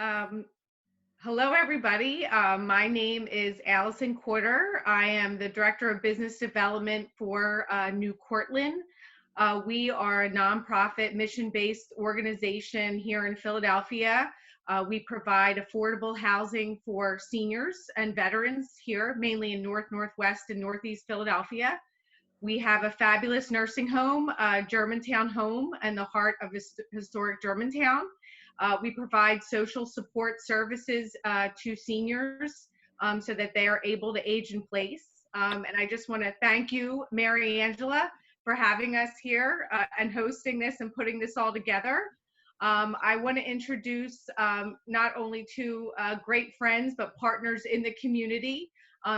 Um, Hello, everybody. My name is Allison Quarter. I am the Director of Business Development for NewCourtland. We are a nonprofit mission-based organization here in Philadelphia. We provide affordable housing for seniors and veterans here, mainly in North, Northwest, and Northeast Philadelphia. We have a fabulous nursing home, Germantown Home, in the heart of historic Germantown. We provide social support services to seniors so that they are able to age in place. And I just want to thank you, Mary Angela, for having us here and hosting this and putting this all together. I want to introduce not only two great friends, but partners in the community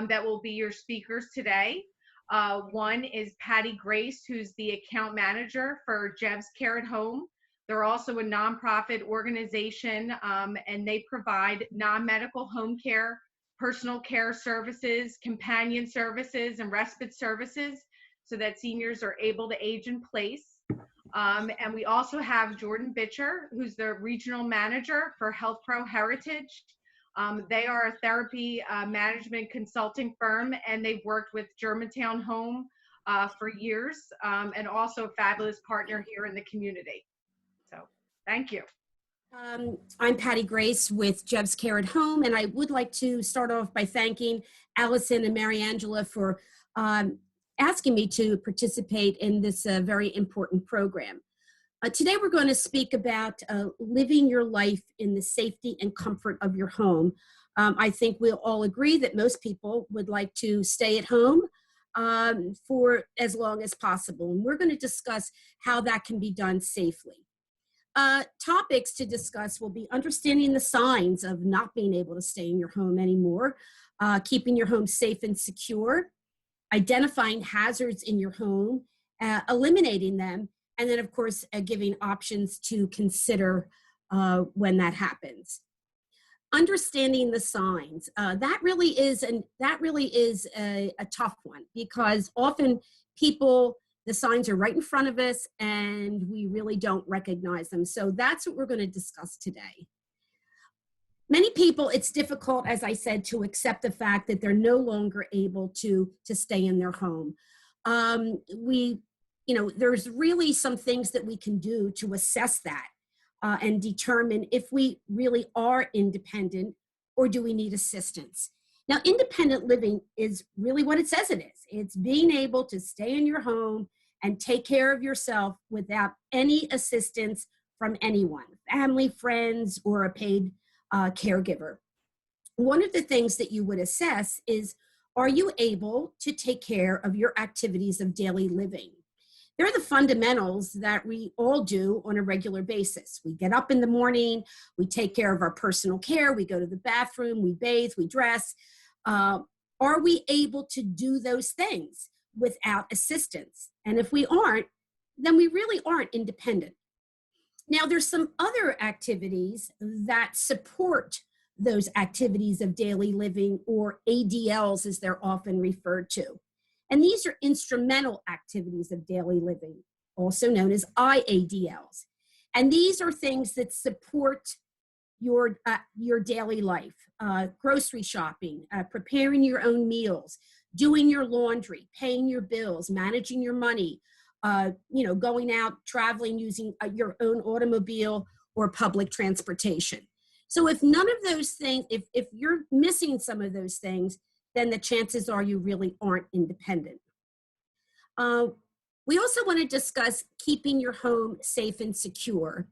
that will be your speakers today. One is Patty Grace, who's the account manager for JEVS Care at Home. They're also a nonprofit organization, and they provide non-medical home care, personal care services, companion services, and respite services so that seniors are able to age in place. And we also have Jordan Bicher, who's the regional manager for HealthPro Heritage. They are a therapy management consulting firm, and they've worked with Germantown Home for years, and also a fabulous partner here in the community. So thank you. I'm Patty Grace with JEVS Care at Home, and I would like to start off by thanking Allison and Mary Angela for asking me to participate in this very important program. Today we're going to speak about living your life in the safety and comfort of your home. I think we'll all agree that most people would like to stay at home for as long as possible, and we're going to discuss how that can be done safely. Topics to discuss will be understanding the signs of not being able to stay in your home anymore, keeping your home safe and secure, identifying hazards in your home, eliminating them, and then of course giving options to consider when that happens. Understanding the signs, that really is a tough one, because often the signs are right in front of us and we really don't recognize them. So that's what we're going to discuss today. Many people, it's difficult, as I said, to accept the fact that they're no longer able to stay in their home. There's really some things that we can do to assess that and determine if we really are independent or do we need assistance. Now, independent living is really what it says it is. It's being able to stay in your home and take care of yourself without any assistance from anyone, family, friends, or a paid caregiver. One of the things that you would assess is, are you able to take care of your activities of daily living? They're the fundamentals that we all do on a regular basis. We get up in the morning, we take care of our personal care, we go to the bathroom, we bathe, we dress. Are we able to do those things without assistance? And if we aren't, then we really aren't independent. Now, there's some other activities that support those activities of daily living, or ADLs as they're often referred to. And these are instrumental activities of daily living, also known as IADLs. And these are things that support your daily life, grocery shopping, preparing your own meals, doing your laundry, paying your bills, managing your money, going out, traveling, using your own automobile or public transportation. So if none of those things, if you're missing some of those things, then the chances are you really aren't independent. We also want to discuss keeping your home safe and secure.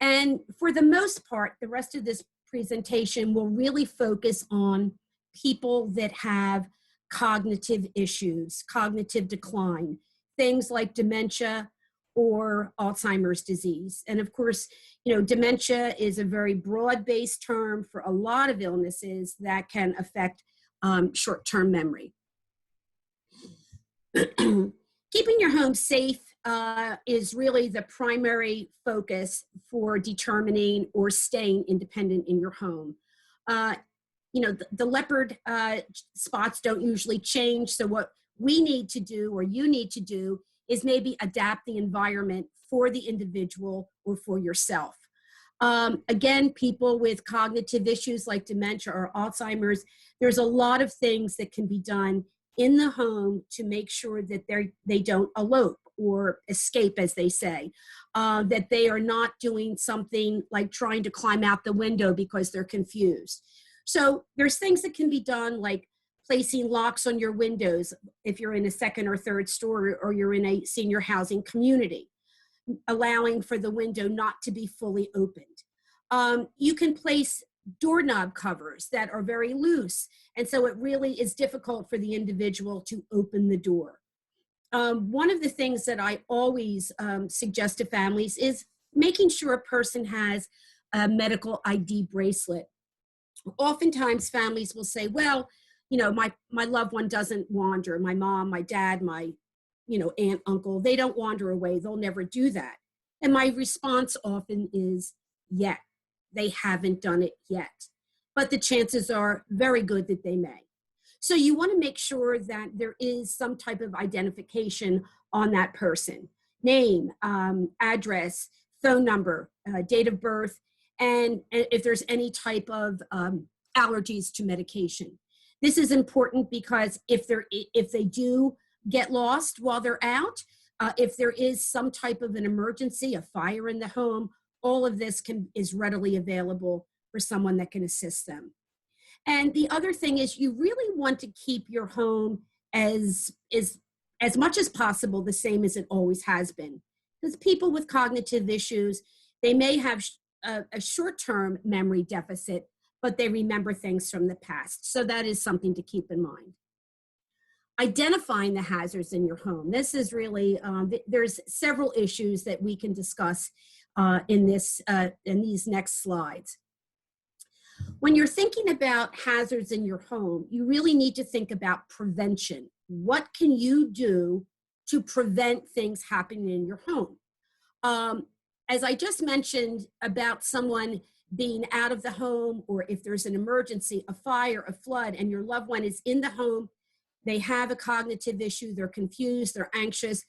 And for the most part, the rest of this presentation will really focus on people that have cognitive issues, cognitive decline, things like dementia or Alzheimer's disease. And of course, dementia is a very broad-based term for a lot of illnesses that can affect short-term memory. Keeping your home safe is really the primary focus for determining or staying independent in your home. The leopard spots don't usually change, so what we need to do, or you need to do, is maybe adapt the environment for the individual or for yourself. Again, people with cognitive issues like dementia or Alzheimer's, there's a lot of things that can be done in the home to make sure that they don't elope or escape, as they say, that they are not doing something like trying to climb out the window because they're confused. So there's things that can be done, like placing locks on your windows if you're in a second or third story or you're in a senior housing community, allowing for the window not to be fully opened. You can place doorknob covers that are very loose, and so it really is difficult for the individual to open the door. One of the things that I always suggest to families is making sure a person has a medical ID bracelet. Oftentimes families will say, well, my loved one doesn't wander. My mom, my dad, my aunt, uncle, they don't wander away. They'll never do that. And my response often is, yet. They haven't done it yet. But the chances are very good that they may. So you want to make sure that there is some type of identification on that person. Name, address, phone number, date of birth, and if there's any type of allergies to medication. This is important because if they do get lost while they're out, if there is some type of an emergency, a fire in the home, all of this is readily available for someone that can assist them. And the other thing is you really want to keep your home as much as possible the same as it always has been. Because people with cognitive issues, they may have a short-term memory deficit, but they remember things from the past. So that is something to keep in mind. Identifying the hazards in your home. This is really, there's several issues that we can discuss in these next slides. When you're thinking about hazards in your home, you really need to think about prevention. What can you do to prevent things happening in your home? As I just mentioned about someone being out of the home, or if there's an emergency, a fire, a flood, and your loved one is in the home, they have a cognitive issue, they're confused, they're anxious,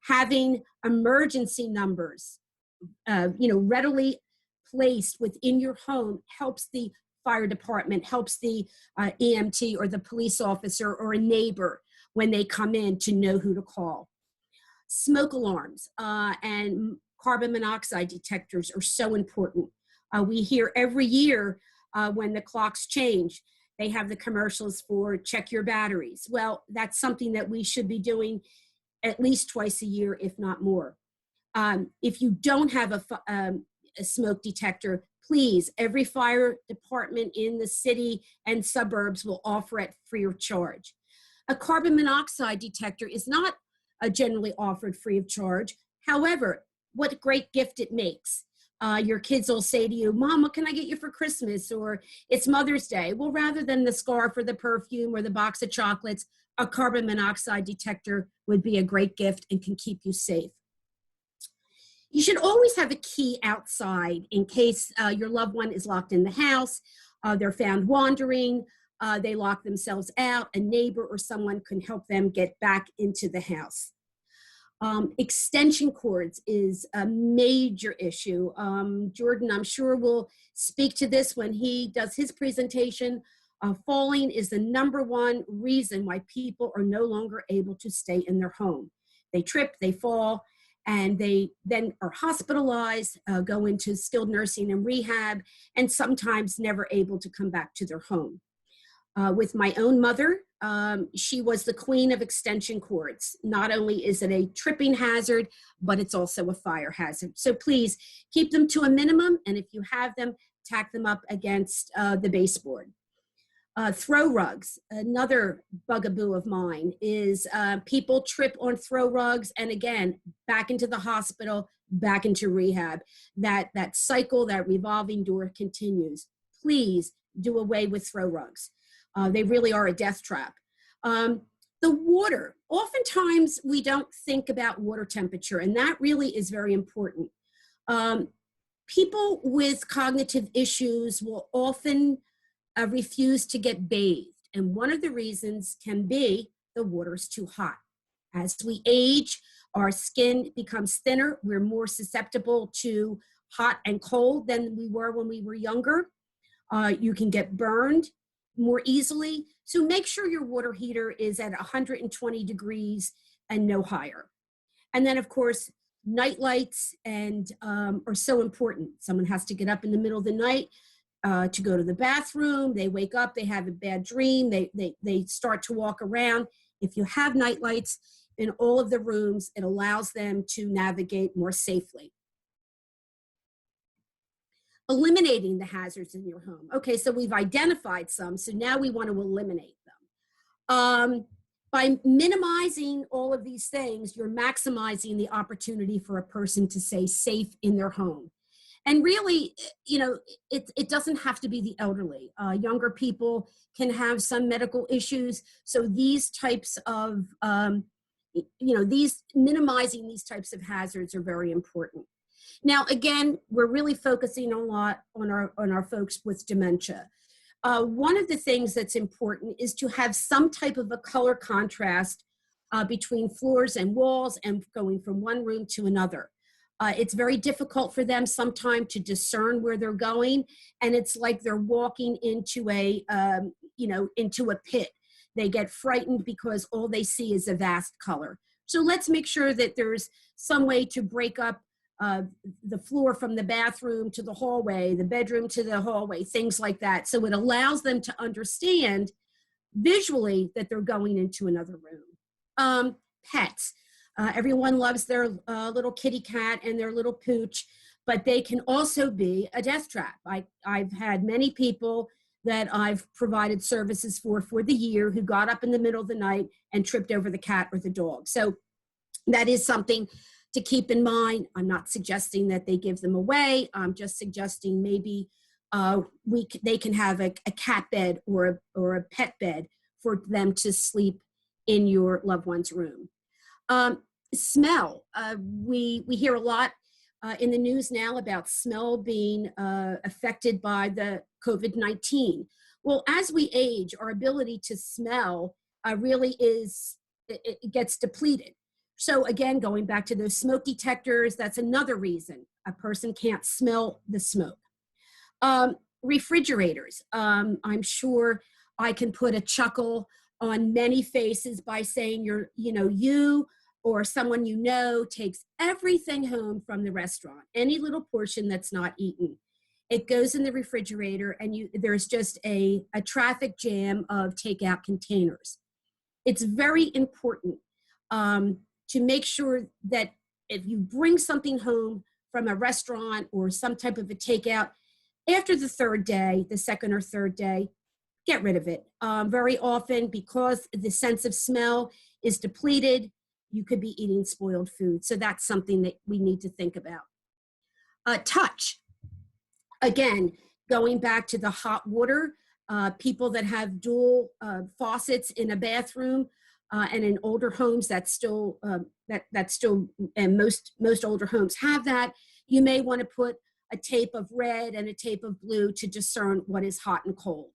having emergency numbers, readily placed within your home helps the fire department, helps the EMT or the police officer or a neighbor when they come in to know who to call. Smoke alarms and carbon monoxide detectors are so important. We hear every year when the clocks change, they have the commercials for check your batteries. Well, that's something that we should be doing at least twice a year, if not more. If you don't have a smoke detector, please, every fire department in the city and suburbs will offer it free of charge. A carbon monoxide detector is not generally offered free of charge. However, what a great gift it makes. Your kids will say to you, Mom, what can I get you for Christmas? Or it's Mother's Day. Well, rather than the scarf or the perfume or the box of chocolates, a carbon monoxide detector would be a great gift and can keep you safe. You should always have a key outside in case your loved one is locked in the house, they're found wandering, they lock themselves out, a neighbor or someone can help them get back into the house. Extension cords is a major issue. Jordan, I'm sure, will speak to this when he does his presentation. Falling is the #1 reason why people are no longer able to stay in their home. They trip, they fall, and they then are hospitalized, go into skilled nursing and rehab, and sometimes never able to come back to their home. With my own mother, she was the queen of extension cords. Not only is it a tripping hazard, but it's also a fire hazard. So please keep them to a minimum, and if you have them, tack them up against the baseboard. Throw rugs, another bugaboo of mine, is people trip on throw rugs, and again, back into the hospital, back into rehab. That cycle, that revolving door continues. Please do away with throw rugs. They really are a death trap. The water, oftentimes we don't think about water temperature, and that really is very important. People with cognitive issues will often refuse to get bathed, and one of the reasons can be the water's too hot. As we age, our skin becomes thinner, we're more susceptible to hot and cold than we were when we were younger. You can get burned more easily. So make sure your water heater is at 120 degrees and no higher. And then, of course, night lights are so important. Someone has to get up in the middle of the night to go to the bathroom. They wake up, they have a bad dream, they start to walk around. If you have night lights in all of the rooms, it allows them to navigate more safely. Eliminating the hazards in your home. Okay, so we've identified some, so now we want to eliminate them. By minimizing all of these things, you're maximizing the opportunity for a person to stay safe in their home. And really, you know, it doesn't have to be the elderly. Younger people can have some medical issues. So these types of, minimizing these types of hazards are very important. Now, again, we're really focusing a lot on our folks with dementia. One of the things that's important is to have some type of a color contrast between floors and walls and going from one room to another. It's very difficult for them sometimes to discern where they're going, and it's like they're walking into a pit. They get frightened because all they see is a vast color. So let's make sure that there's some way to break up the floor from the bathroom to the hallway, the bedroom to the hallway, things like that. So it allows them to understand visually that they're going into another room. Pets. Everyone loves their little kitty cat and their little pooch, but they can also be a death trap. I've had many people that I've provided services for the year who got up in the middle of the night and tripped over the cat or the dog. So that is something to keep in mind. I'm not suggesting that they give them away. I'm just suggesting maybe they can have a cat bed or a pet bed for them to sleep in your loved one's room. Smell. We hear a lot in the news now about smell being affected by the COVID-19. Well, as we age, our ability to smell really it gets depleted. So again, going back to those smoke detectors, that's another reason a person can't smell the smoke. Refrigerators. I'm sure I can put a chuckle on many faces by saying you or someone you know takes everything home from the restaurant, any little portion that's not eaten. It goes in the refrigerator and there's just a traffic jam of takeout containers. It's very important to make sure that if you bring something home from a restaurant or some type of a takeout, after the third day, the second or third day, get rid of it. Very often, because the sense of smell is depleted, you could be eating spoiled food. So that's something that we need to think about. Touch. Again, going back to the hot water, people that have dual faucets in a bathroom, and in older homes, that's still and most older homes have that. You may want to put a tape of red and a tape of blue to discern what is hot and cold.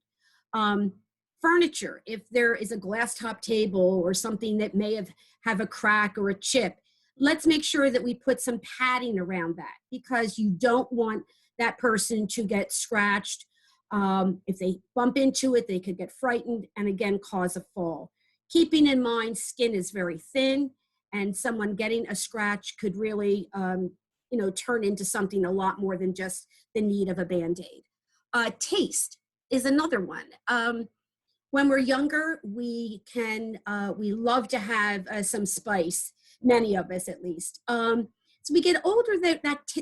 Furniture, if there is a glass top table or something that may have a crack or a chip, let's make sure that we put some padding around that, because you don't want that person to get scratched. If they bump into it, they could get frightened and again cause a fall. Keeping in mind, skin is very thin, and someone getting a scratch could really, turn into something a lot more than just the need of a Band-Aid. Taste is another one. When we're younger, we love to have some spice, many of us at least. So we get older,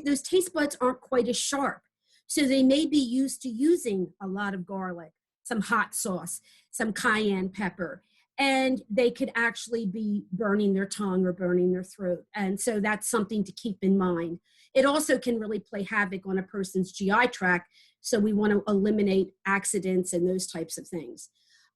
those taste buds aren't quite as sharp. So they may be used to using a lot of garlic, some hot sauce, some cayenne pepper, and they could actually be burning their tongue or burning their throat. And so that's something to keep in mind. It also can really play havoc on a person's GI tract. So we want to eliminate accidents and those types of things.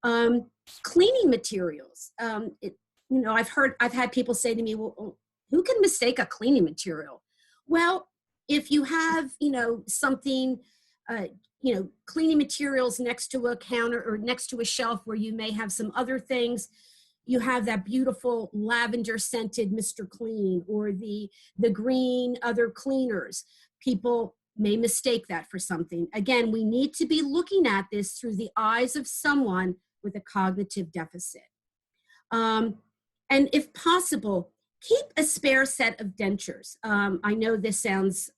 Cleaning materials. I've had people say to me, well, who can mistake a cleaning material? Well, if you have, something, cleaning materials next to a counter or next to a shelf where you may have some other things, you have that beautiful lavender scented Mr. Clean or the green other cleaners. People may mistake that for something. Again, we need to be looking at this through the eyes of someone with a cognitive deficit. And if possible, keep a spare set of dentures. I know this sounds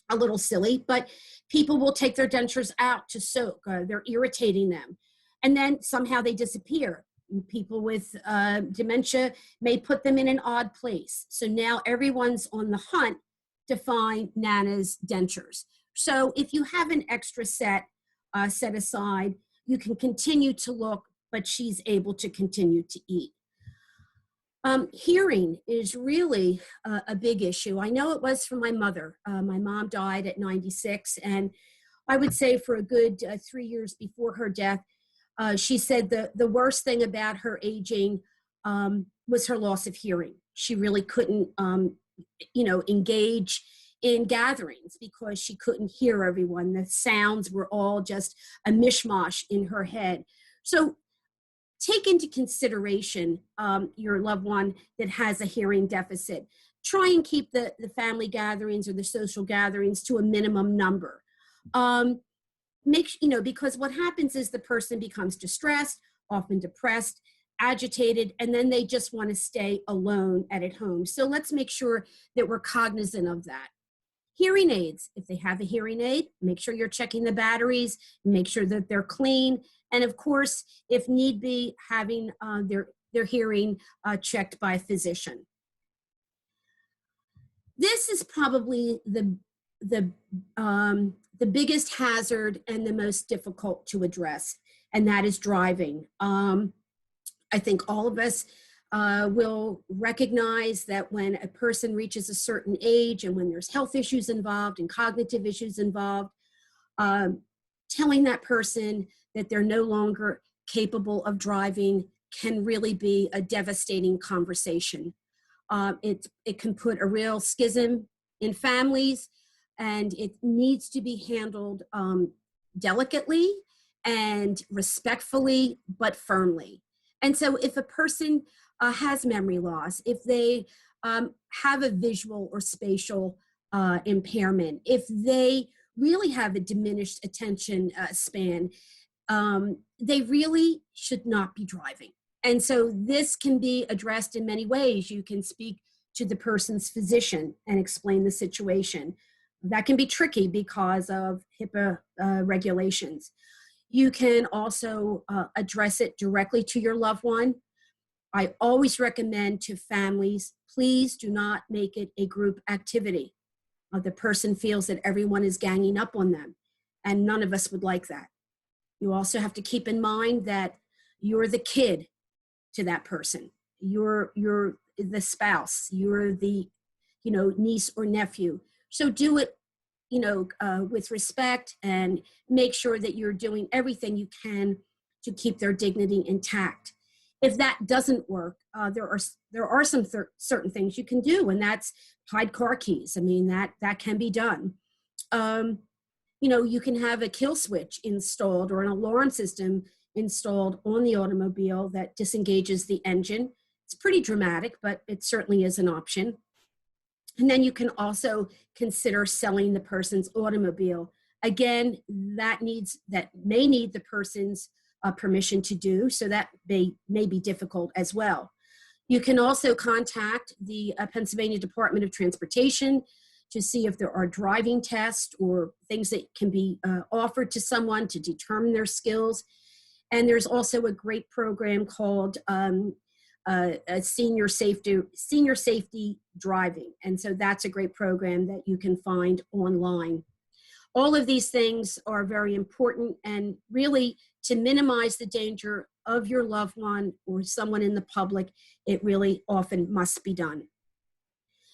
a little silly, but people will take their dentures out to soak. They're irritating them. And then somehow they disappear. People with dementia may put them in an odd place. So now everyone's on the hunt to find Nana's dentures. So if you have an extra set set aside, you can continue to look, but she's able to continue to eat. Hearing is really a big issue. I know it was for my mother. My mom died at 96, and I would say for a good 3 years before her death, she said the worst thing about her aging was her loss of hearing. She really couldn't, engage in gatherings because she couldn't hear everyone. The sounds were all just a mishmash in her head. So take into consideration your loved one that has a hearing deficit. Try and keep the family gatherings or the social gatherings to a minimum number. Because what happens is the person becomes distressed, often depressed, agitated, and then they just want to stay alone at home. So let's make sure that we're cognizant of that. Hearing aids, if they have a hearing aid, make sure you're checking the batteries, make sure that they're clean, and of course, if need be, having their hearing checked by a physician. This is probably the biggest hazard and the most difficult to address, and that is driving. I think all of us will recognize that when a person reaches a certain age and when there's health issues involved and cognitive issues involved, telling that person that they're no longer capable of driving can really be a devastating conversation. It can put a real schism in families, and it needs to be handled delicately and respectfully, but firmly. And so if a person has memory loss, if they have a visual or spatial impairment, if they really have a diminished attention span, they really should not be driving. And so this can be addressed in many ways. You can speak to the person's physician and explain the situation. That can be tricky because of HIPAA regulations. You can also address it directly to your loved one. I always recommend to families, please do not make it a group activity. The person feels that everyone is ganging up on them, and none of us would like that. You also have to keep in mind that you're the kid to that person. You're the spouse. You're the, niece or nephew. So do it, with respect, and make sure that you're doing everything you can to keep their dignity intact. If that doesn't work, there are some certain things you can do, and that's hide car keys. I mean, that can be done. You can have a kill switch installed or an alarm system installed on the automobile that disengages the engine. It's pretty dramatic, but it certainly is an option. And then you can also consider selling the person's automobile. Again, that may need the person's permission to do, so that may be difficult as well. You can also contact the Pennsylvania Department of Transportation to see if there are driving tests or things that can be offered to someone to determine their skills. And there's also a great program called senior safety driving. And so that's a great program that you can find online. All of these things are very important, and really to minimize the danger of your loved one or someone in the public, it really often must be done.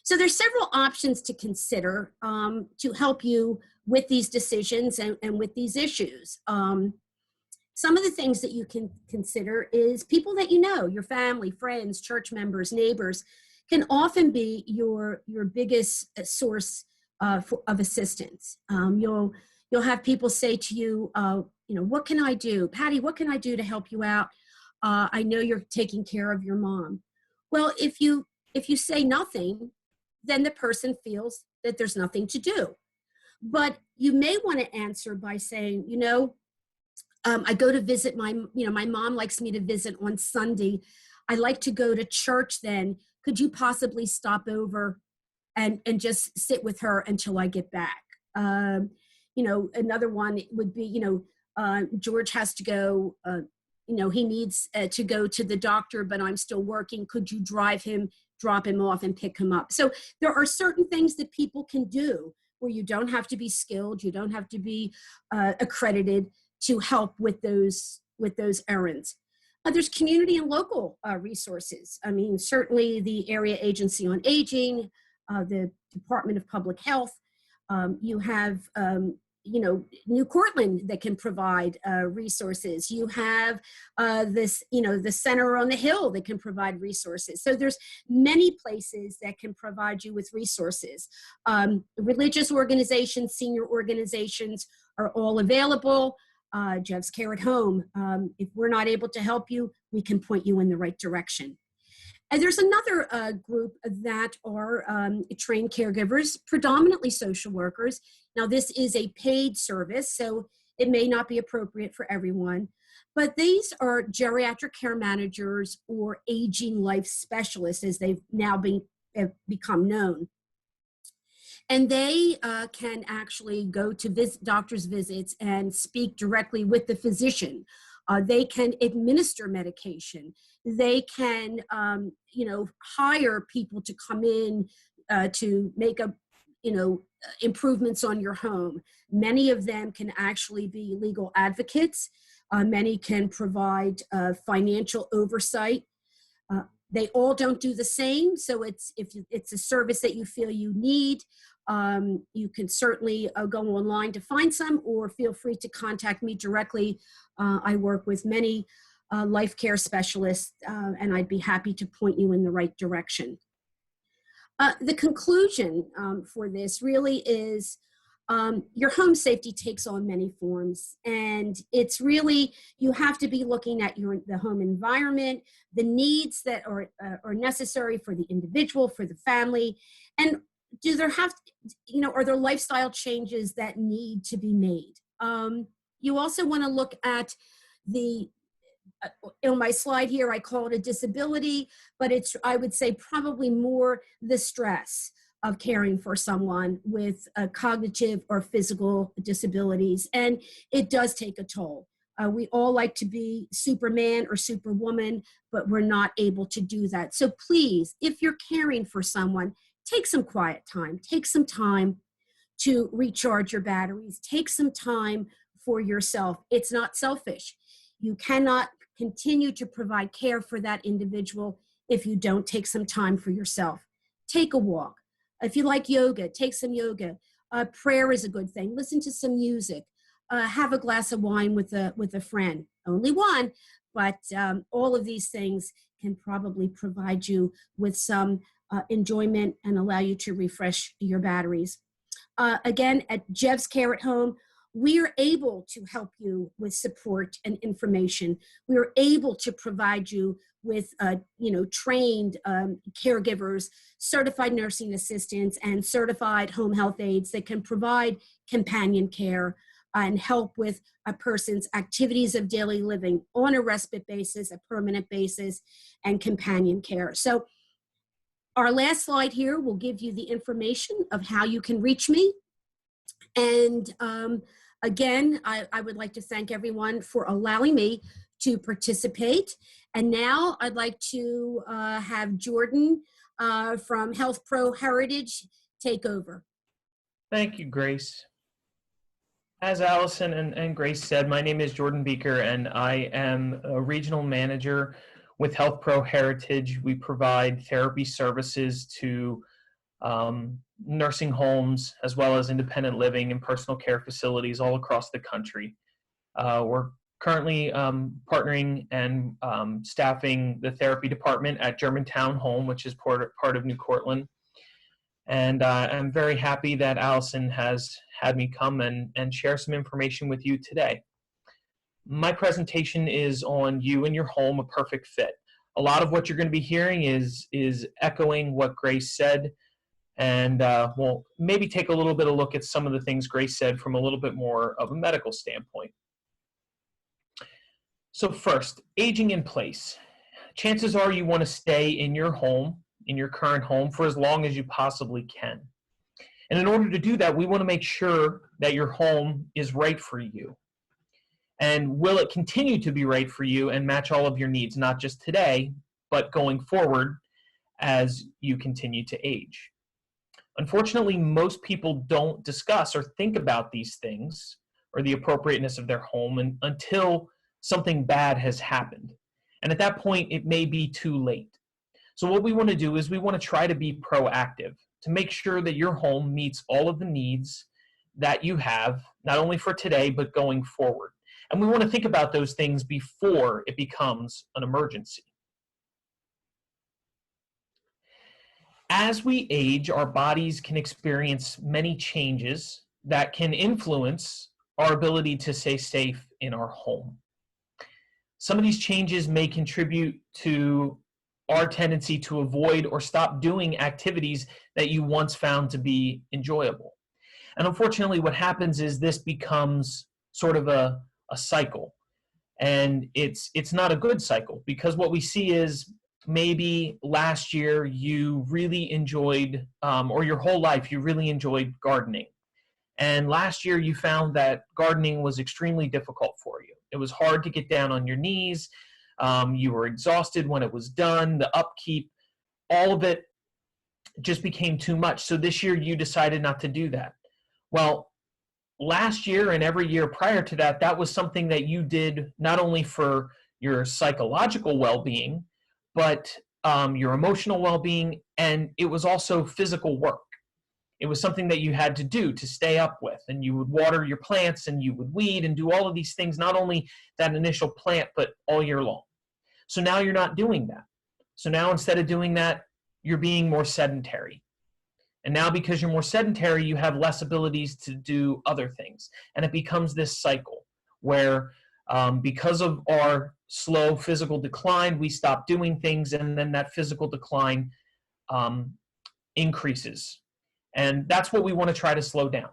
So there's several options to consider to help you with these decisions and with these issues. Some of the things that you can consider is people that you know, your family, friends, church members, neighbors, can often be your biggest source of assistance. You'll have people say to you, what can I do? Patty, what can I do to help you out? I know you're taking care of your mom. Well, if you say nothing, then the person feels that there's nothing to do. But you may want to answer by saying, I go to visit my mom likes me to visit on Sunday. I like to go to church then. Could you possibly stop over and just sit with her until I get back? Another one would be, George has to go, he needs to go to the doctor, but I'm still working. Could you drop him off and pick him up? So there are certain things that people can do where you don't have to be skilled, you don't have to be accredited to help with those errands. There's community and local resources. I mean, certainly the Area Agency on Aging, the Department of Public Health. You have, NewCourtland that can provide resources. You have the Center on the Hill that can provide resources. So there's many places that can provide you with resources. Religious organizations, senior organizations are all available. JEVS Care at Home. If we're not able to help you, we can point you in the right direction. And there's another group that are trained caregivers, predominantly social workers. Now, this is a paid service, so it may not be appropriate for everyone, but these are geriatric care managers or aging life specialists, as they've now become known. And they can actually go to doctor's visits and speak directly with the physician. They can administer medication. They can, hire people to come in to make improvements on your home. Many of them can actually be legal advocates. Many can provide financial oversight. They all don't do the same. So if it's a service that you feel you need, you can certainly go online to find some, or feel free to contact me directly. I work with many life care specialists, and I'd be happy to point you in the right direction. The conclusion for this really is your home safety takes on many forms, and it's really, you have to be looking at the home environment, the needs that are necessary for the individual, for the family, and are there lifestyle changes that need to be made? You also want to look at on my slide here, I call it a disability, but I would say probably more the stress of caring for someone with cognitive or physical disabilities. And it does take a toll. We all like to be Superman or Superwoman, but we're not able to do that. So please, if you're caring for someone, take some quiet time. Take some time to recharge your batteries. Take some time for yourself. It's not selfish. You cannot continue to provide care for that individual if you don't take some time for yourself. Take a walk. If you like yoga, take some yoga. Prayer is a good thing. Listen to some music. Have a glass of wine with a friend. Only one, but all of these things can probably provide you with some enjoyment and allow you to refresh your batteries. Again, at JEVS Care at Home, we are able to help you with support and information. We are able to provide you with, trained caregivers, certified nursing assistants, and certified home health aides that can provide companion care and help with a person's activities of daily living on a respite basis, a permanent basis, and companion care. So our last slide here will give you the information of how you can reach me. And again, I would like to thank everyone for allowing me to participate. And now I'd like to have Jordan from HealthPro Heritage take over. Thank you, Grace. As Allison and Grace said, my name is Jordan Becker, and I am a regional manager with HealthPro Heritage. We provide therapy services to nursing homes, as well as independent living and personal care facilities all across the country. We're currently partnering and staffing the therapy department at Germantown Home, which is part of NewCourtland. And I'm very happy that Allison has had me come and share some information with you today. My presentation is on You and Your Home, a Perfect Fit. A lot of what you're going to be hearing is echoing what Grace said, And we'll maybe take a little bit of look at some of the things Grace said from a little bit more of a medical standpoint. So first, aging in place. Chances are you want to stay in your home, in your current home, for as long as you possibly can. And in order to do that, we want to make sure that your home is right for you. And will it continue to be right for you and match all of your needs, not just today, but going forward as you continue to age? Unfortunately, most people don't discuss or think about these things or the appropriateness of their home until something bad has happened. And at that point, it may be too late. So what we want to do is we want to try to be proactive to make sure that your home meets all of the needs that you have, not only for today, but going forward. And we want to think about those things before it becomes an emergency. As we age, our bodies can experience many changes that can influence our ability to stay safe in our home. Some of these changes may contribute to our tendency to avoid or stop doing activities that you once found to be enjoyable. And unfortunately, what happens is this becomes sort of a cycle. And it's not a good cycle, because what we see is maybe last year you really enjoyed, or your whole life you really enjoyed gardening. And last year you found that gardening was extremely difficult for you. It was hard to get down on your knees. You were exhausted when it was done. The upkeep, all of it just became too much. So this year you decided not to do that. Well, last year and every year prior to that, that was something that you did not only for your psychological well-being, but your emotional well-being, and it was also physical work. It was something that you had to do to stay up with, and you would water your plants and you would weed and do all of these things, not only that initial plant, but all year long. So now you're not doing that. So now instead of doing that, you're being more sedentary. And now because you're more sedentary, you have less abilities to do other things. And it becomes this cycle where because of our slow physical decline, we stop doing things, and then that physical decline increases. And that's what we want to try to slow down.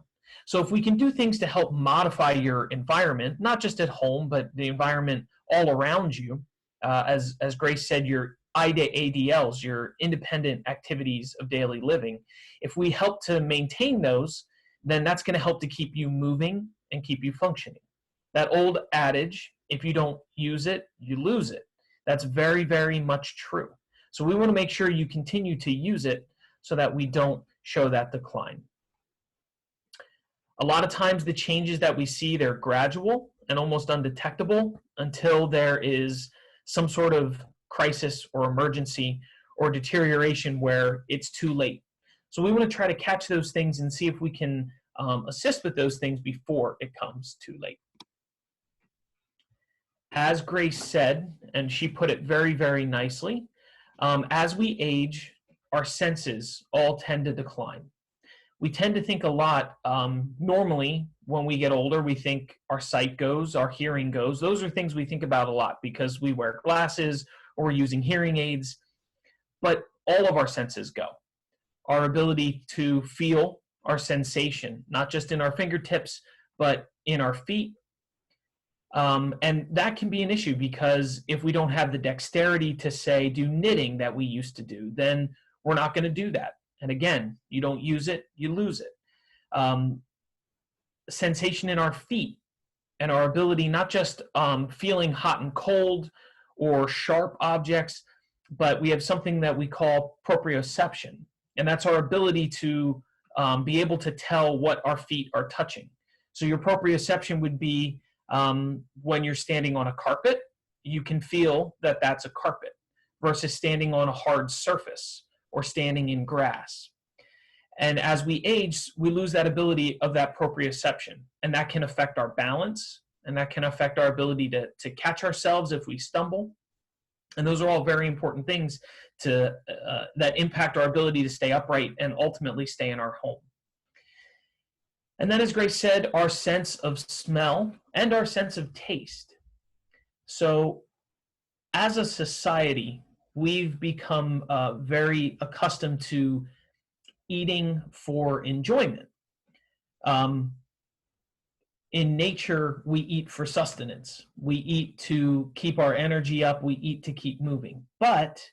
So if we can do things to help modify your environment, not just at home, but the environment all around you, as Grace said, your IDADLs, your independent activities of daily living, if we help to maintain those, then that's going to help to keep you moving and keep you functioning. That old adage, if you don't use it, you lose it. That's very, very much true. So we want to make sure you continue to use it so that we don't show that decline. A lot of times the changes that we see, they're gradual and almost undetectable until there is some sort of crisis or emergency or deterioration where it's too late. So we want to try to catch those things and see if we can assist with those things before it comes too late. As Grace said, and she put it very, very nicely, as we age, our senses all tend to decline. We tend to think a lot, normally when we get older, we think our sight goes, our hearing goes. Those are things we think about a lot because we wear glasses or we're using hearing aids, but all of our senses go. Our ability to feel, our sensation, not just in our fingertips, but in our feet. And that can be an issue because if we don't have the dexterity to, say, do knitting that we used to do, then we're not going to do that. And again, you don't use it, you lose it. Sensation in our feet and our ability, not just feeling hot and cold or sharp objects, but we have something that we call proprioception. And that's our ability to be able to tell what our feet are touching. So your proprioception would be when you're standing on a carpet, you can feel that that's a carpet versus standing on a hard surface or standing in grass. And as we age, we lose that ability of that proprioception, and that can affect our balance, and that can affect our ability to catch ourselves if we stumble. And those are all very important things that impact our ability to stay upright and ultimately stay in our home. And then, as Grace said, our sense of smell and our sense of taste. So as a society, we've become very accustomed to eating for enjoyment. In nature, we eat for sustenance. We eat to keep our energy up. We eat to keep moving. But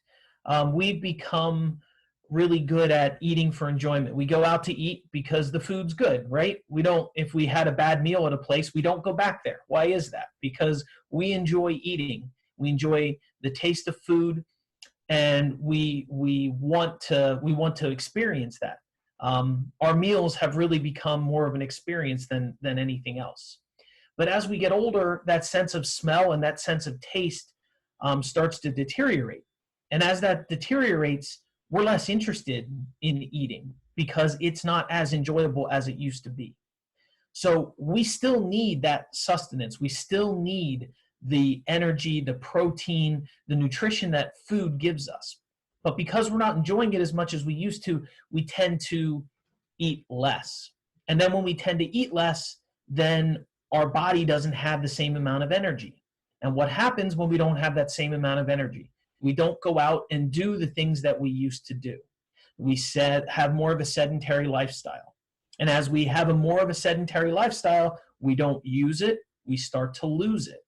we've become really good at eating for enjoyment. We go out to eat because the food's good, right? We don't, if we had a bad meal at a place, we don't go back there. Why is that? Because we enjoy eating. We enjoy the taste of food, and we want to experience that. Our meals have really become more of an experience than anything else. But as we get older, that sense of smell and that sense of taste starts to deteriorate. And as that deteriorates, we're less interested in eating because it's not as enjoyable as it used to be. So we still need that sustenance. We still need the energy, the protein, the nutrition that food gives us. But because we're not enjoying it as much as we used to, we tend to eat less. And then when we tend to eat less, then our body doesn't have the same amount of energy. And what happens when we don't have that same amount of energy? We don't go out and do the things that we used to do. We have more of a sedentary lifestyle. And as we have more of a sedentary lifestyle, we don't use it, we start to lose it.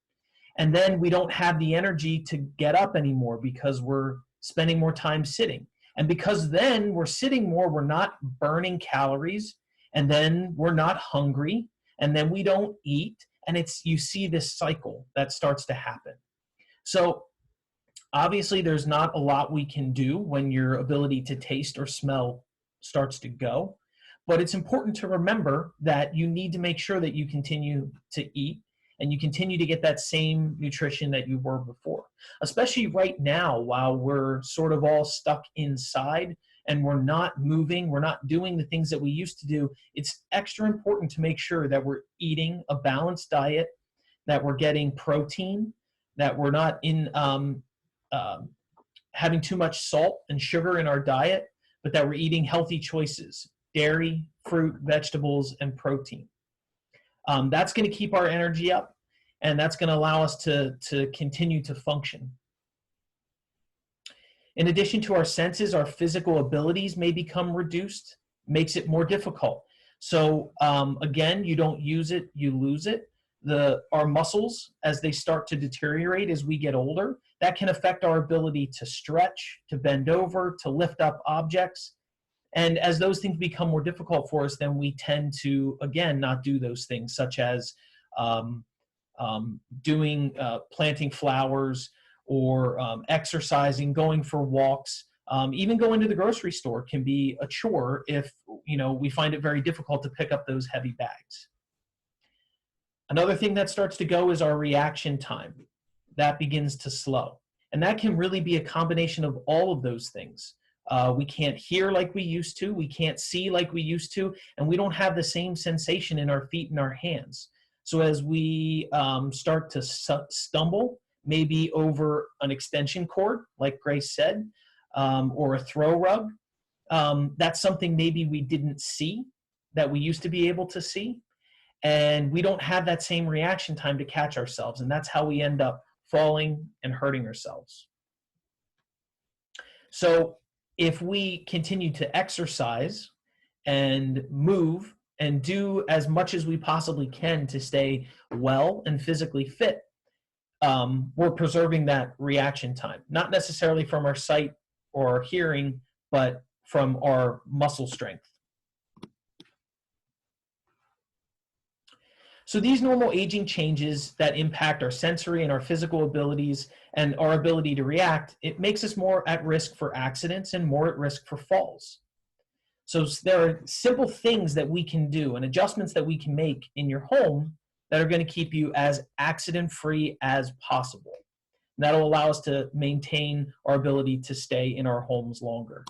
And then we don't have the energy to get up anymore because we're spending more time sitting. And because then we're sitting more, we're not burning calories, and then we're not hungry, and then we don't eat, and you see this cycle that starts to happen. So obviously there's not a lot we can do when your ability to taste or smell starts to go, but it's important to remember that you need to make sure that you continue to eat and you continue to get that same nutrition that you were before, especially right now while we're sort of all stuck inside and we're not moving, we're not doing the things that we used to do. It's extra important to make sure that we're eating a balanced diet, that we're getting protein, that we're not having too much salt and sugar in our diet, but that we're eating healthy choices, dairy, fruit, vegetables, and protein. That's going to keep our energy up, and that's going to allow us to continue to function. In addition to our senses, our physical abilities may become reduced, makes it more difficult. So again, you don't use it, you lose it. Our muscles, as they start to deteriorate as we get older, that can affect our ability to stretch, to bend over, to lift up objects. And as those things become more difficult for us, then we tend to, again, not do those things, such as planting flowers or exercising, going for walks. Even going to the grocery store can be a chore if we find it very difficult to pick up those heavy bags. Another thing that starts to go is our reaction time. That begins to slow. And that can really be a combination of all of those things. We can't hear like we used to, we can't see like we used to, and we don't have the same sensation in our feet and our hands. So as we start to stumble, maybe over an extension cord, like Grace said, or a throw rug, that's something maybe we didn't see that we used to be able to see. And we don't have that same reaction time to catch ourselves. And that's how we end up falling and hurting ourselves. So if we continue to exercise and move and do as much as we possibly can to stay well and physically fit, we're preserving that reaction time, not necessarily from our sight or our hearing, but from our muscle strength. So these normal aging changes that impact our sensory and our physical abilities and our ability to react, it makes us more at risk for accidents and more at risk for falls. So there are simple things that we can do and adjustments that we can make in your home that are going to keep you as accident-free as possible. And that'll allow us to maintain our ability to stay in our homes longer.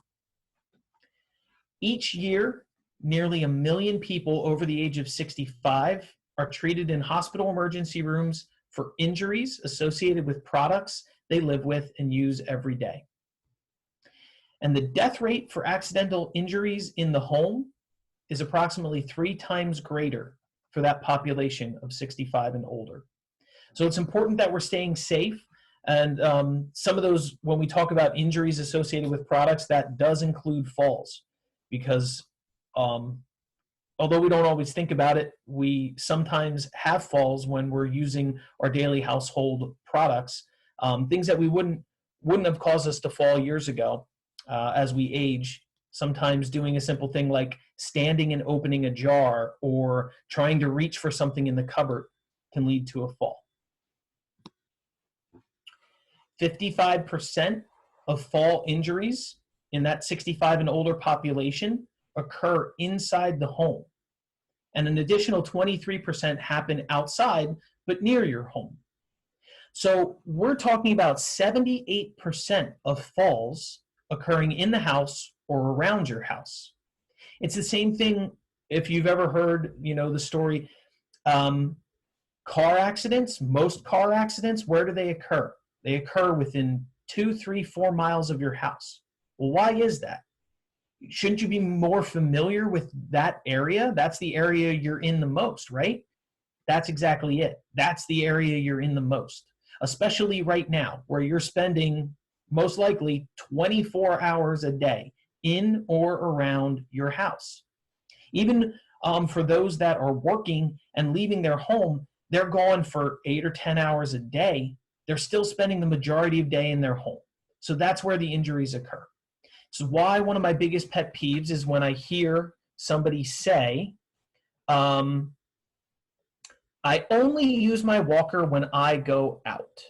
Each year, nearly 1 million people over the age of 65 are treated in hospital emergency rooms for injuries associated with products they live with and use every day. And the death rate for accidental injuries in the home is approximately 3 times greater for that population of 65 and older. So it's important that we're staying safe. And some of those, when we talk about injuries associated with products, that does include falls. because although we don't always think about it, we sometimes have falls when we're using our daily household products, things that we wouldn't have caused us to fall years ago. As we age, sometimes doing a simple thing like standing and opening a jar or trying to reach for something in the cupboard can lead to a fall. 55% of fall injuries in that 65 and older population occur inside the home. And an additional 23% happen outside, but near your home. So we're talking about 78% of falls occurring in the house or around your house. It's the same thing if you've ever heard, the story, car accidents, most car accidents, where do they occur? They occur within 2, 3, 4 miles of your house. Well, why is that? Shouldn't you be more familiar with that area? That's the area you're in the most, right? That's exactly it. That's the area you're in the most, especially right now where you're spending most likely 24 hours a day in or around your house. Even for those that are working and leaving their home, they're gone for 8 or 10 hours a day. They're still spending the majority of the day in their home. So that's where the injuries occur. So why one of my biggest pet peeves is when I hear somebody say, I only use my walker when I go out.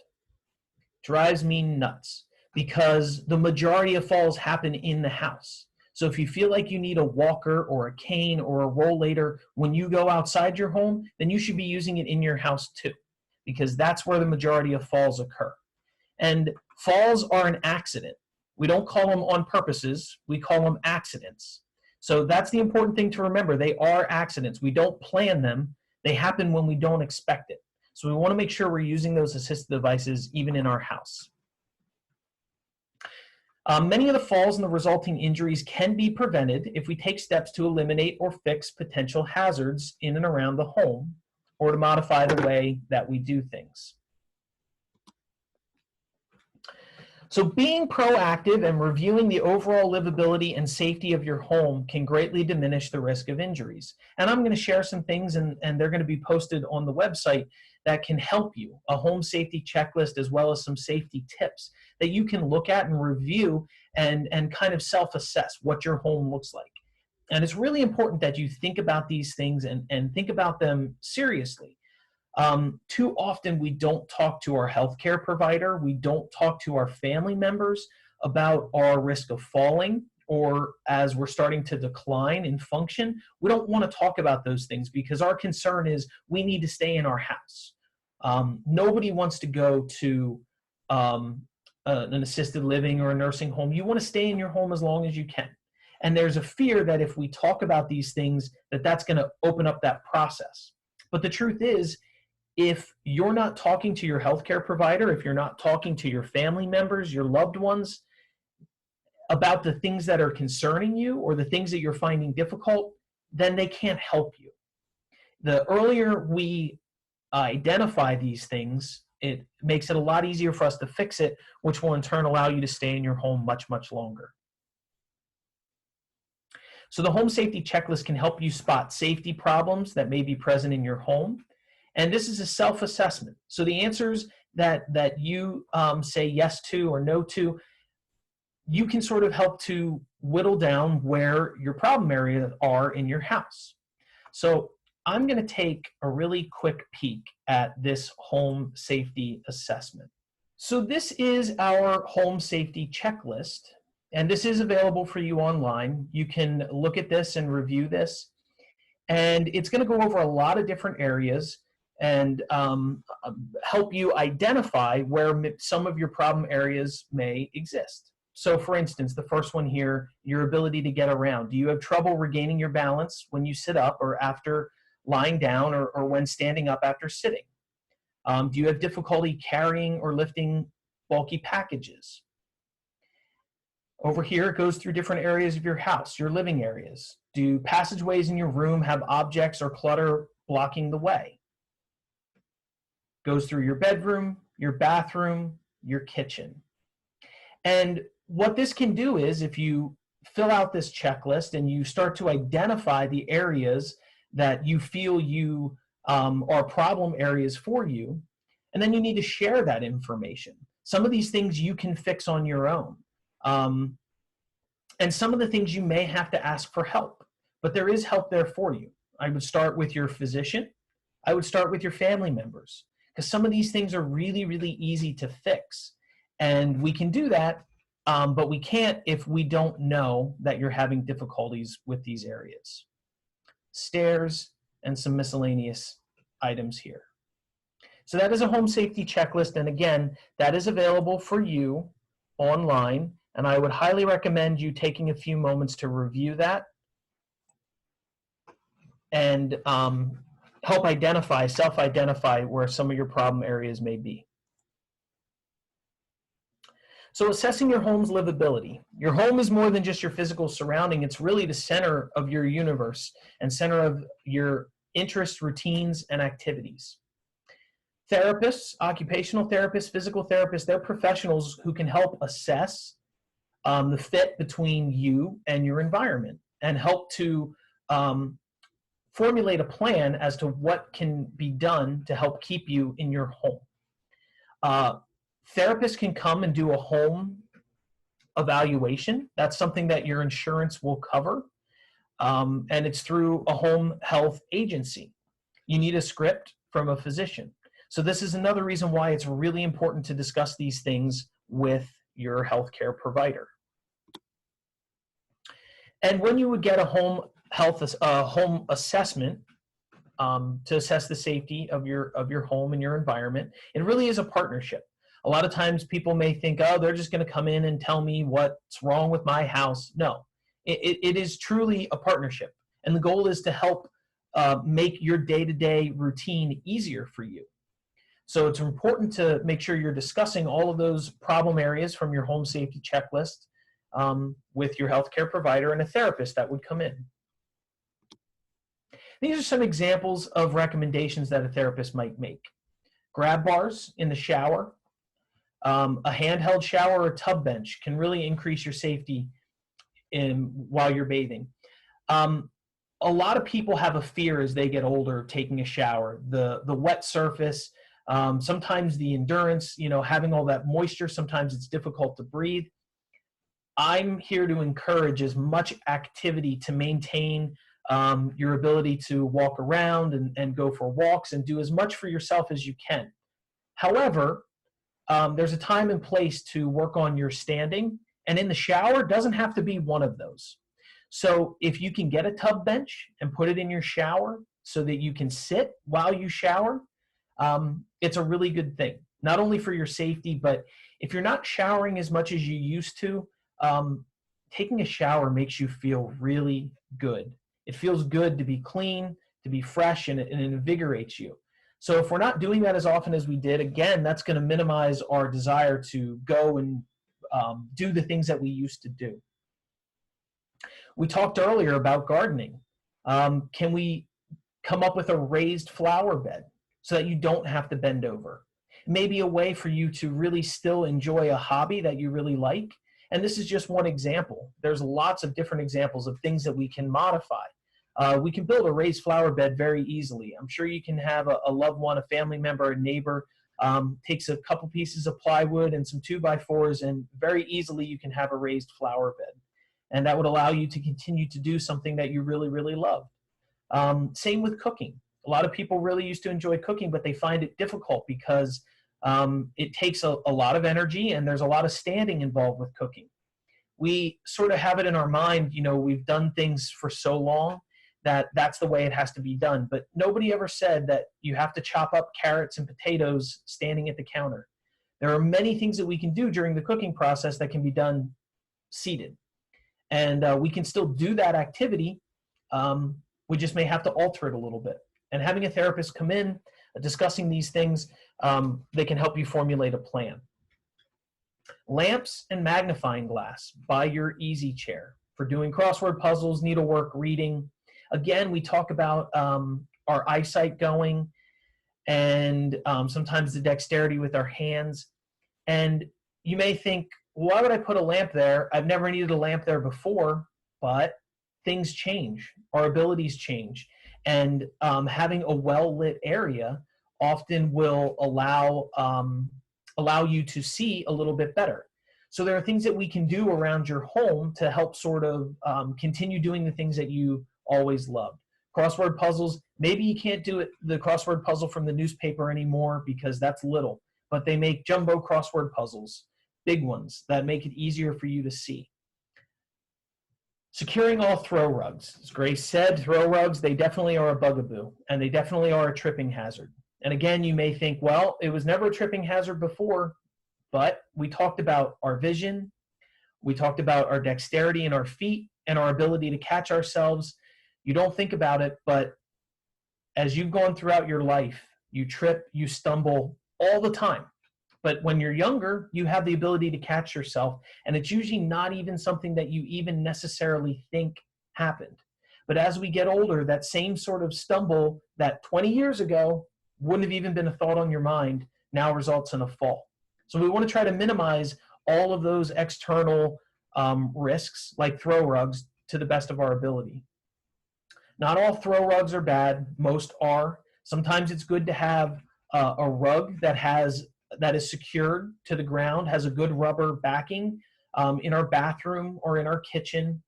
Drives me nuts because the majority of falls happen in the house. So if you feel like you need a walker or a cane or a rollator when you go outside your home, then you should be using it in your house too, because that's where the majority of falls occur. And falls are an accident. We don't call them on purposes, we call them accidents. So that's the important thing to remember. They are accidents. We don't plan them. They happen when we don't expect it. So we want to make sure we're using those assistive devices even in our house. Many of the falls and the resulting injuries can be prevented if we take steps to eliminate or fix potential hazards in and around the home, or to modify the way that we do things. So being proactive and reviewing the overall livability and safety of your home can greatly diminish the risk of injuries. And I'm going to share some things, and they're going to be posted on the website, that can help you, a home safety checklist as well as some safety tips that you can look at and review and kind of self-assess what your home looks like. And it's really important that you think about these things and think about them seriously. Too often we don't talk to our healthcare provider, we don't talk to our family members about our risk of falling, or as we're starting to decline in function. We don't want to talk about those things because our concern is we need to stay in our house. Nobody wants to go to an assisted living or a nursing home. You want to stay in your home as long as you can. And there's a fear that if we talk about these things, that's going to open up that process. But the truth is, if you're not talking to your healthcare provider, if you're not talking to your family members, your loved ones, about the things that are concerning you or the things that you're finding difficult, then they can't help you. The earlier we identify these things, it makes it a lot easier for us to fix it, which will in turn allow you to stay in your home much, much longer. So the home safety checklist can help you spot safety problems that may be present in your home. And this is a self-assessment. So the answers that you say yes to or no to, you can sort of help to whittle down where your problem areas are in your house. So I'm going to take a really quick peek at this home safety assessment. So this is our home safety checklist, and this is available for you online. You can look at this and review this, and it's going to go over a lot of different areas and help you identify where some of your problem areas may exist. So for instance, the first one here, your ability to get around. Do you have trouble regaining your balance when you sit up or after lying down, or when standing up after sitting? Do you have difficulty carrying or lifting bulky packages? Over here, it goes through different areas of your house, your living areas. Do passageways in your room have objects or clutter blocking the way? Goes through your bedroom, your bathroom, your kitchen. And what this can do is, if you fill out this checklist and you start to identify the areas that you feel you are problem areas for you. And then you need to share that information. Some of these things you can fix on your own. And some of the things you may have to ask for help, but there is help there for you. I would start with your physician. I would start with your family members, because some of these things are really, really easy to fix. And we can do that, but we can't if we don't know that you're having difficulties with these areas. Stairs and some miscellaneous items here. So that is a home safety checklist. And again, that is available for you online. And I would highly recommend you taking a few moments to review that and help identify, self-identify where some of your problem areas may be. So assessing your home's livability. Your home is more than just your physical surrounding. It's really the center of your universe and center of your interests, routines, and activities. Therapists, occupational therapists, physical therapists, they're professionals who can help assess the fit between you and your environment and help to formulate a plan as to what can be done to help keep you in your home. Therapists can come and do a home evaluation. That's something that your insurance will cover, and it's through a home health agency. You need a script from a physician. So this is another reason why it's really important to discuss these things with your healthcare provider. And when you would get a home assessment to assess the safety of your home and your environment, it really is a partnership. A lot of times people may think, oh, they're just going to come in and tell me what's wrong with my house. No, it is truly a partnership. And the goal is to help make your day-to-day routine easier for you. So it's important to make sure you're discussing all of those problem areas from your home safety checklist with your healthcare provider and a therapist that would come in. These are some examples of recommendations that a therapist might make. Grab bars in the shower, a handheld shower or tub bench can really increase your safety while you're bathing. A lot of people have a fear as they get older taking a shower. The wet surface, sometimes the endurance, having all that moisture, sometimes it's difficult to breathe. I'm here to encourage as much activity to maintain your ability to walk around and go for walks and do as much for yourself as you can. However, there's a time and place to work on your standing, and in the shower doesn't have to be one of those. So if you can get a tub bench and put it in your shower so that you can sit while you shower, it's a really good thing, not only for your safety, but if you're not showering as much as you used to, taking a shower makes you feel really good. It feels good to be clean, to be fresh, and it invigorates you. So if we're not doing that as often as we did, again, that's going to minimize our desire to go and do the things that we used to do. We talked earlier about gardening. Can we come up with a raised flower bed so that you don't have to bend over? Maybe a way for you to really still enjoy a hobby that you really like. And this is just one example. There's lots of different examples of things that we can modify. We can build a raised flower bed very easily. I'm sure you can have a loved one, a family member, a neighbor, takes a couple pieces of plywood and some 2x4s, and very easily you can have a raised flower bed. And that would allow you to continue to do something that you really, really love. Same with cooking. A lot of people really used to enjoy cooking, but they find it difficult because it takes a lot of energy and there's a lot of standing involved with cooking. We sort of have it in our mind, we've done things for so long that that's the way it has to be done. But nobody ever said that you have to chop up carrots and potatoes standing at the counter. There are many things that we can do during the cooking process that can be done seated. And we can still do that activity. We just may have to alter it a little bit. And having a therapist come in, discussing these things, they can help you formulate a plan. Lamps and magnifying glass by your easy chair for doing crossword puzzles, needlework, reading. Again, we talk about our eyesight going and sometimes the dexterity with our hands. And you may think, why would I put a lamp there? I've never needed a lamp there before, but things change. Our abilities change. And having a well-lit area often will allow you to see a little bit better. So there are things that we can do around your home to help sort of continue doing the things that you always loved. Crossword puzzles, maybe you can't do it, the crossword puzzle from the newspaper anymore because that's little, but they make jumbo crossword puzzles, big ones that make it easier for you to see. Securing all throw rugs. As Grace said, throw rugs, they definitely are a bugaboo, and they definitely are a tripping hazard. And again, you may think, well, it was never a tripping hazard before, but we talked about our vision, we talked about our dexterity in our feet and our ability to catch ourselves. You don't think about it, but as you've gone throughout your life, you trip, you stumble all the time. But when you're younger, you have the ability to catch yourself, and it's usually not even something that you even necessarily think happened. But as we get older, that same sort of stumble that 20 years ago wouldn't have even been a thought on your mind now results in a fall. So we want to try to minimize all of those external risks like throw rugs to the best of our ability. Not all throw rugs are bad. Most are. Sometimes it's good to have a rug that is secured to the ground, has a good rubber backing in our bathroom or in our kitchen.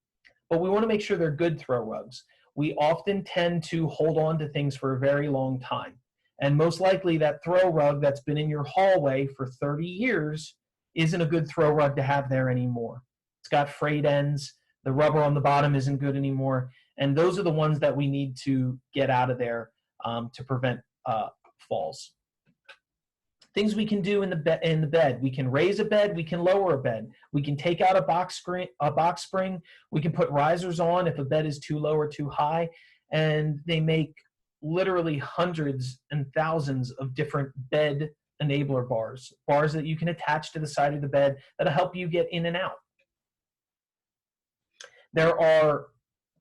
But we want to make sure they're good throw rugs. We often tend to hold on to things for a very long time. And most likely that throw rug that's been in your hallway for 30 years isn't a good throw rug to have there anymore. It's got frayed ends. The rubber on the bottom isn't good anymore. And those are the ones that we need to get out of there to prevent falls. Things we can do in the bed. We can raise a bed. We can lower a bed. We can take out a box spring. We can put risers on if a bed is too low or too high. And they make literally hundreds and thousands of different bed enabler bars that you can attach to the side of the bed that'll help you get in and out. There are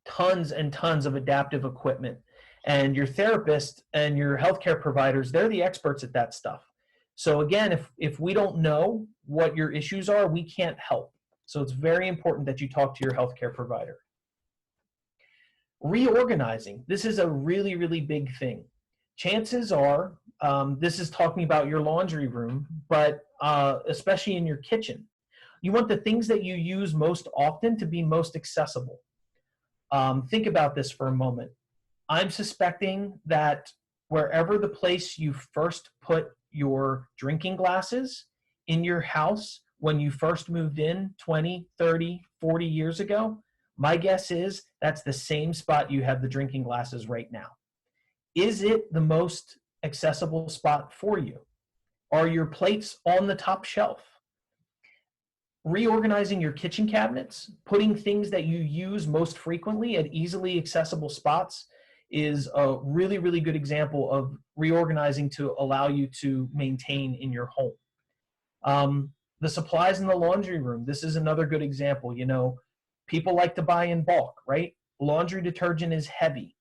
tons and tons of adaptive equipment, and your therapist and your healthcare providers, they're the experts at that stuff. So again, if we don't know what your issues are, we can't help. So it's very important that you talk to your healthcare provider. Reorganizing. This is a really, really big thing. Chances are, this is talking about your laundry room, but especially in your kitchen. You want the things that you use most often to be most accessible. Think about this for a moment. I'm suspecting that wherever the place you first put your drinking glasses in your house when you first moved in 20, 30, 40 years ago, my guess is that's the same spot you have the drinking glasses right now. Is it the most accessible spot for you? Are your plates on the top shelf? Reorganizing your kitchen cabinets, putting things that you use most frequently at easily accessible spots is a really, really good example of reorganizing to allow you to maintain in your home. The supplies in the laundry room, this is another good example. You know, people like to buy in bulk, right? Laundry detergent is heavy.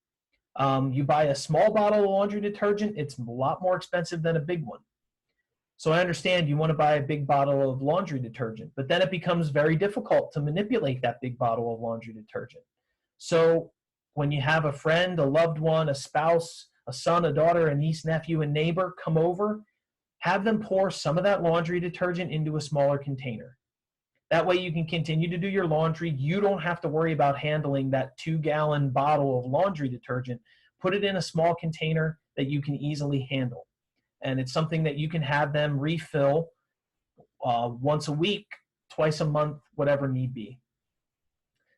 You buy a small bottle of laundry detergent, it's a lot more expensive than a big one. So I understand you want to buy a big bottle of laundry detergent, but then it becomes very difficult to manipulate that big bottle of laundry detergent. So when you have a friend, a loved one, a spouse, a son, a daughter, a niece, nephew, a neighbor come over, have them pour some of that laundry detergent into a smaller container. That way you can continue to do your laundry. You don't have to worry about handling that 2-gallon bottle of laundry detergent. Put it in a small container that you can easily handle. And it's something that you can have them refill once a week, twice a month, whatever need be.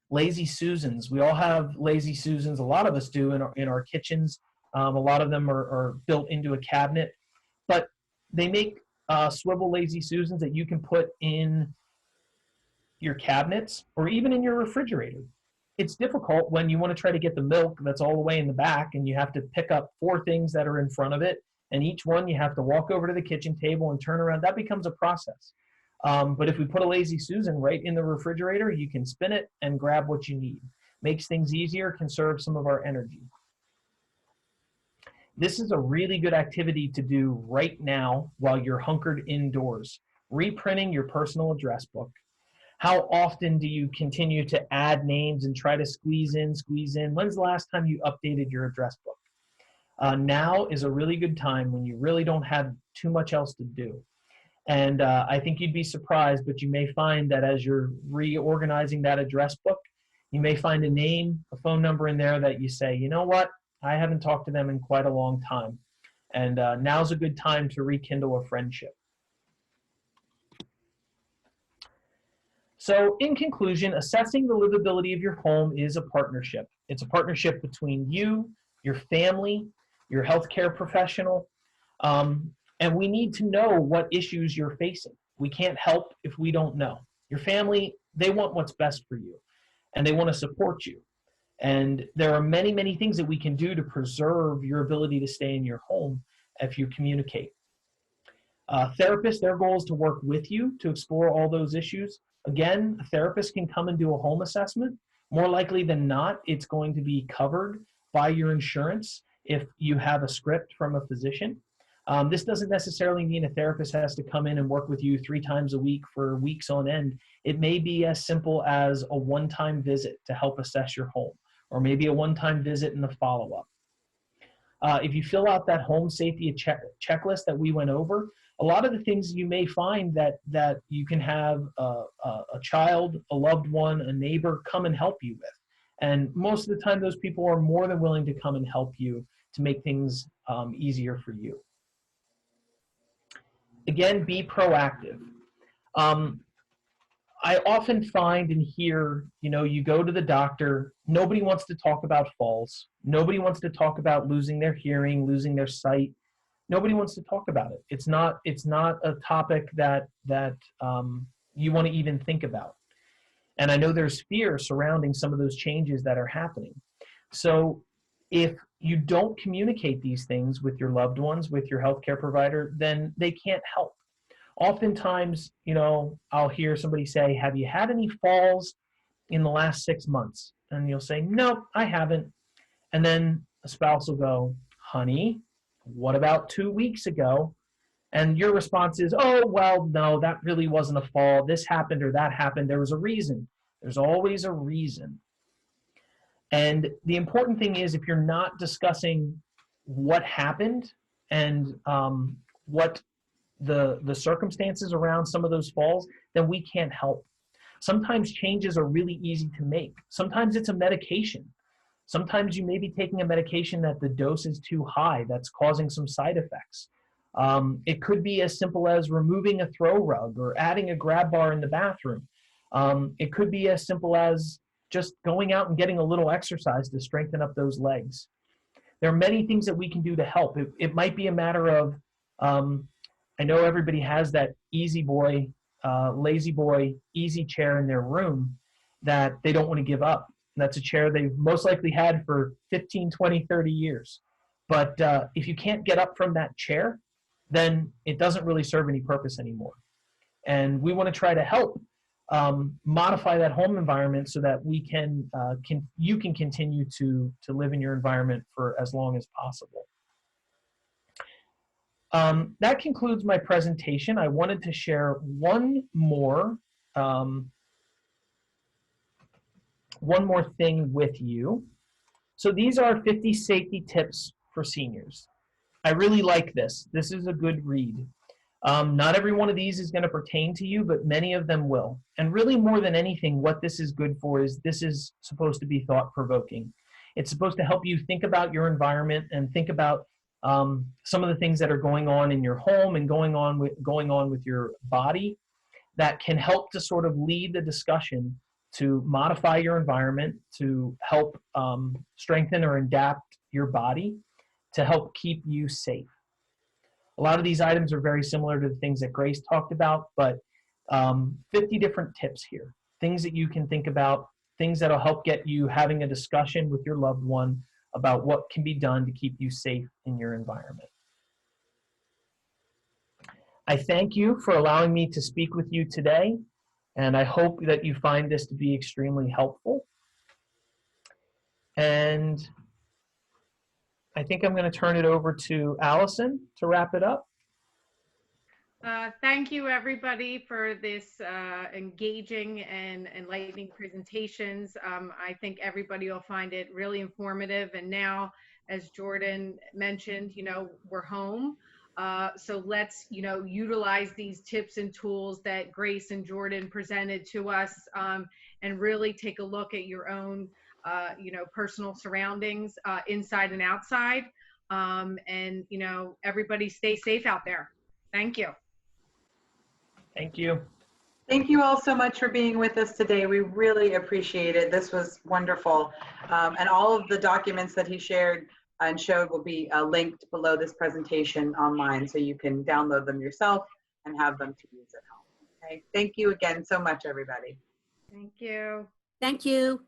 Lazy Susans. We all have Lazy Susans. A lot of us do in our kitchens. A lot of them are built into a cabinet. But they make swivel Lazy Susans that you can put in your cabinets or even in your refrigerator. It's difficult when you want to try to get the milk that's all the way in the back and you have to pick up 4 things that are in front of it. And each one you have to walk over to the kitchen table and turn around. That becomes a process. But if we put a Lazy Susan right in the refrigerator, you can spin it and grab what you need. Makes things easier, conserves some of our energy. This is a really good activity to do right now while you're hunkered indoors. Reprinting your personal address book. How often do you continue to add names and try to squeeze in, squeeze in? When's the last time you updated your address book? Now is a really good time when you really don't have too much else to do. And I think you'd be surprised, but you may find that as you're reorganizing that address book, you may find a name, a phone number in there that you say, you know what, I haven't talked to them in quite a long time. And now's a good time to rekindle a friendship. So in conclusion, assessing the livability of your home is a partnership. It's a partnership between you, your family, your healthcare professional, and we need to know what issues you're facing. We can't help if we don't know. Your family, they want what's best for you, and they want to support you. And there are many, many things that we can do to preserve your ability to stay in your home if you communicate. Therapists, their goal is to work with you to explore all those issues. Again, a therapist can come and do a home assessment. More likely than not, it's going to be covered by your insurance if you have a script from a physician. This doesn't necessarily mean a therapist has to come in and work with you 3 times a week for weeks on end. It may be as simple as a one-time visit to help assess your home, or maybe a one-time visit and a follow-up. If you fill out that home safety checklist that we went over, a lot of the things you may find that you can have a child, a loved one, a neighbor come and help you with. And most of the time, those people are more than willing to come and help you to make things easier for you. Again, be proactive. I often find and hear, you go to the doctor, nobody wants to talk about falls. Nobody wants to talk about losing their hearing, losing their sight. Nobody wants to talk about it. It's not a topic that you want to even think about. And I know there's fear surrounding some of those changes that are happening. So if you don't communicate these things with your loved ones, with your healthcare provider, then they can't help. Oftentimes, I'll hear somebody say, have you had any falls in the last 6 months? And you'll say, no, I haven't. And then a spouse will go, honey, what about 2 weeks ago? And your response is, oh, well, no, that really wasn't a fall. This happened or that happened. There was a reason. There's always a reason. And the important thing is, if you're not discussing what happened and what the circumstances around some of those falls, then we can't help. Sometimes changes are really easy to make. Sometimes it's a medication. Sometimes you may be taking a medication that the dose is too high, that's causing some side effects. It could be as simple as removing a throw rug or adding a grab bar in the bathroom. It could be as simple as just going out and getting a little exercise to strengthen up those legs. There are many things that we can do to help. It might be a matter of, I know everybody has that easy boy, lazy boy, easy chair in their room that they don't want to give up. That's a chair they've most likely had for 15, 20, 30 years. But if you can't get up from that chair, then it doesn't really serve any purpose anymore. And we want to try to help modify that home environment so that you can continue to live in your environment for as long as possible. That concludes my presentation. I wanted to share one more thing with you. So these are 50 safety tips for seniors. I really like this. This is a good read. Not every one of these is going to pertain to you, but many of them will. And really, more than anything, what this is good for is this is supposed to be thought-provoking. It's supposed to help you think about your environment and think about some of the things that are going on in your home and going on with your body that can help to sort of lead the discussion to modify your environment, to help strengthen or adapt your body, to help keep you safe. A lot of these items are very similar to the things that Grace talked about, but 50 different tips here, things that you can think about, things that'll help get you having a discussion with your loved one about what can be done to keep you safe in your environment. I thank you for allowing me to speak with you today, and I hope that you find this to be extremely helpful. And I think I'm going to turn it over to Allison to wrap it up. Thank you, everybody, for this engaging and enlightening presentations. I think everybody will find it really informative. And now, as Jordan mentioned, we're home. So let's, utilize these tips and tools that Grace and Jordan presented to us, and really take a look at your own, personal surroundings, inside and outside. And, everybody stay safe out there. Thank you. Thank you. Thank you all so much for being with us today. We really appreciate it. This was wonderful. And all of the documents that he shared and showed will be linked below this presentation online, so you can download them yourself and have them to use at home. Okay. Thank you again so much, everybody. Thank you. Thank you.